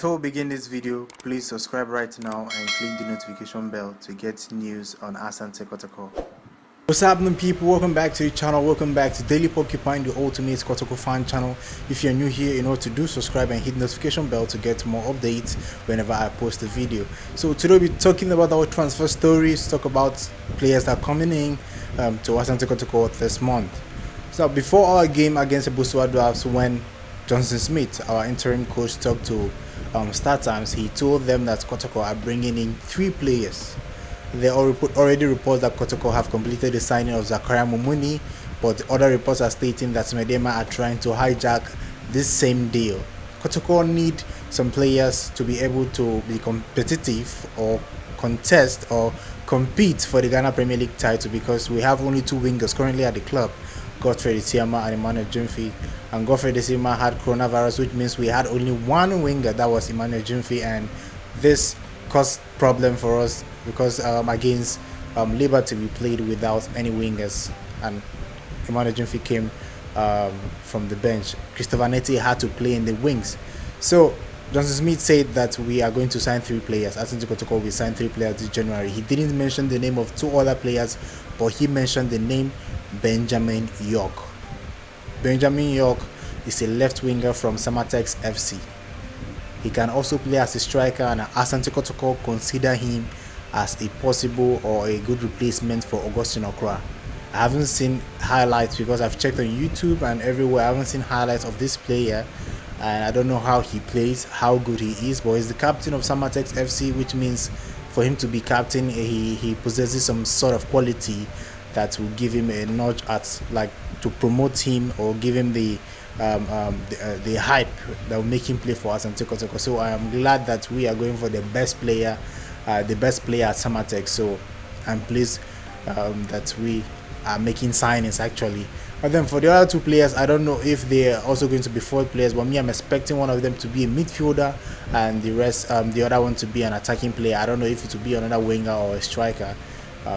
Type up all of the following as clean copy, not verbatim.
Before we begin this video, please subscribe right now and click the notification bell to get news on Asante Kotoko. What's happening, people? Welcome back to the channel. Welcome back to Daily Porcupine, the ultimate Kotoko fan channel. If you're new here, you know what to do. Subscribe and hit the notification bell to get more updates whenever I post a video. So today we'll be talking about our transfer stories, talk about players that are coming in to Asante Kotoko this month. So before our game against Ebusua Dwarfs, when Johnson Smith, our interim coach, talked to Star Times, he told them that Kotoko are bringing in 3 players. They already report that Kotoko have completed the signing of Zakaria Mumuni, but other reports are stating that Medema are trying to hijack this same deal. Kotoko need some players to be able to be competitive or contest or compete for the Ghana Premier League title, because we have only 2 wingers currently at the club, Godfrey Isiama and Emmanuel Jumfi. And Godfrey Isiama had coronavirus, which means we had only 1 winger, that was Emmanuel Jumfi, and this caused problem for us because against Liberty we played without any wingers, and Emmanuel Jumfi came from the bench. Christopher Neti had to play in the wings. So Johnson Smith said that we are going to sign 3 players. Asante Kotoko will sign 3 players this January. He didn't mention the name of 2 other players, but he mentioned the name Benjamin Yorke. Benjamin Yorke is a left winger from Samatex FC. He can also play as a striker, and Asante Kotoko consider him as a possible or a good replacement for Augustine Okra. I haven't seen highlights because I've checked on YouTube and everywhere. I haven't seen highlights of this player, and I don't know how he plays, how good he is, but he's the captain of Samatex FC, which means for him to be captain, he possesses some sort of quality that will give him a nudge at, like, to promote him or give him the hype that will make him play for Asante Kotoko. So I am glad that we are going for the best player at Samatex. So I'm pleased that we are making signings actually. But then for the other 2 players, I don't know if they are also going to be 4 players, but me, I'm expecting one of them to be a midfielder and the rest, the other one to be an attacking player. I don't know if it will be another winger or a striker,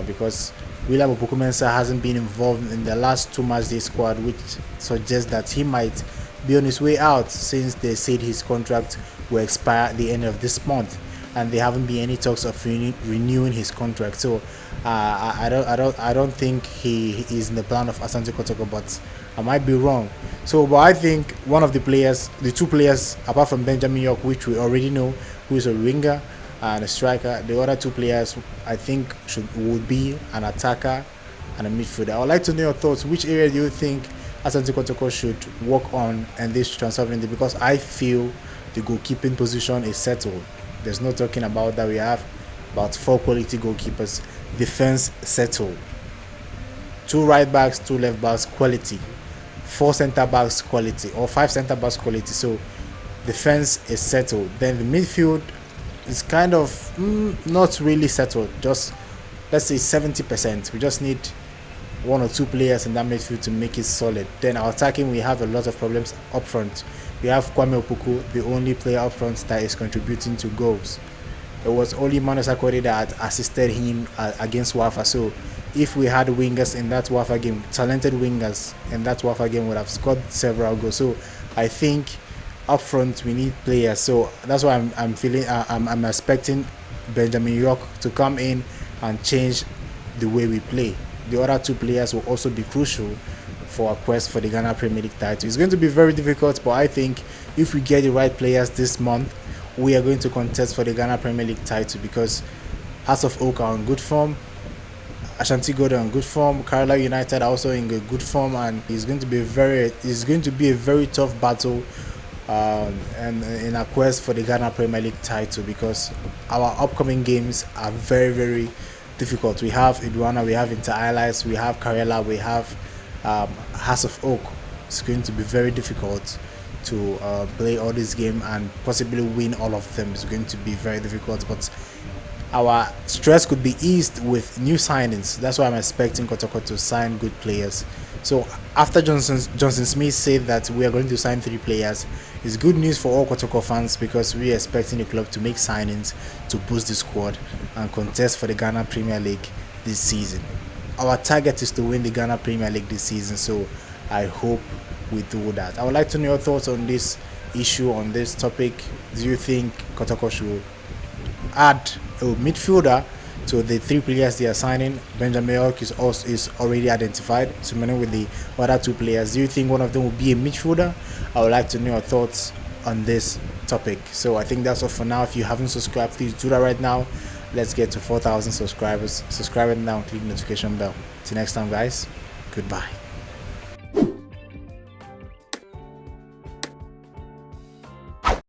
because William Opoku-Mensah hasn't been involved in the last 2 matchday squad, which suggests that he might be on his way out, since they said his contract will expire at the end of this month, and there haven't been any talks of renewing his contract. So I don't think he is in the plan of Asante Kotoko, but I might be wrong. So, but I think one of the players, the 2 players apart from Benjamin Yorke, which we already know, who is a winger and a striker, the other 2 players I think would be an attacker and a midfielder. I would like to know your thoughts. Which area do you think Asante Kotoko should work on in this transfer window? Because I feel the goalkeeping position is settled. There's no talking about that. We have about 4 quality goalkeepers. Defense settled. 2 right backs, 2 left backs quality. 4 centre backs quality, or 5 centre backs quality. So defense is settled. Then the midfield is kind of not really settled. Just, let's say, 70%. We just need 1 or 2 players in that midfield to make it solid. Then our attacking, we have a lot of problems up front. We have Kwame Opoku, the only player up front that is contributing to goals. It was only Manu Sakori that assisted him against Wafa. So if we had wingers in that Wafa game, talented wingers in that Wafa game, would have scored several goals. So I think up front we need players. So that's why I'm expecting Benjamin Yorke to come in and change the way we play. The other 2 players will also be crucial for our quest for the Ghana Premier League title. It's going to be very difficult, but I think if we get the right players this month, we are going to contest for the Ghana Premier League title, because Hearts of Oak are in good form, Ashanti Gold are in good form, Kerala United are also in good form, and it's going to be a very tough battle and in our quest for the Ghana Premier League title, because our upcoming games are very, very difficult. We have Idwana, we have Inter Allies, we have Kerala, we have House of Oak. It's going to be very difficult to play all this game and possibly win all of them. It's going to be very difficult, but our stress could be eased with new signings. That's why I'm expecting Kotoko to sign good players. So after Johnson Smith said that we are going to sign 3 players, it's good news for all Kotoko fans, because we are expecting the club to make signings to boost the squad and contest for the Ghana Premier League this season. Our target is to win the Ghana Premier League this season, so I hope we do that. I would like to know your thoughts on this issue on this topic. Do you think Kotoko should add a midfielder to the 3 players they are signing? Benjamin Yorke is already identified, similar with the other 2 players. Do you think one of them will be a midfielder? I would like to know your thoughts on this topic. So I think that's all for now. If you haven't subscribed, please do that right now. Let's get to 4,000 subscribers. Subscribe now and click the notification bell. Till next time, guys. Goodbye.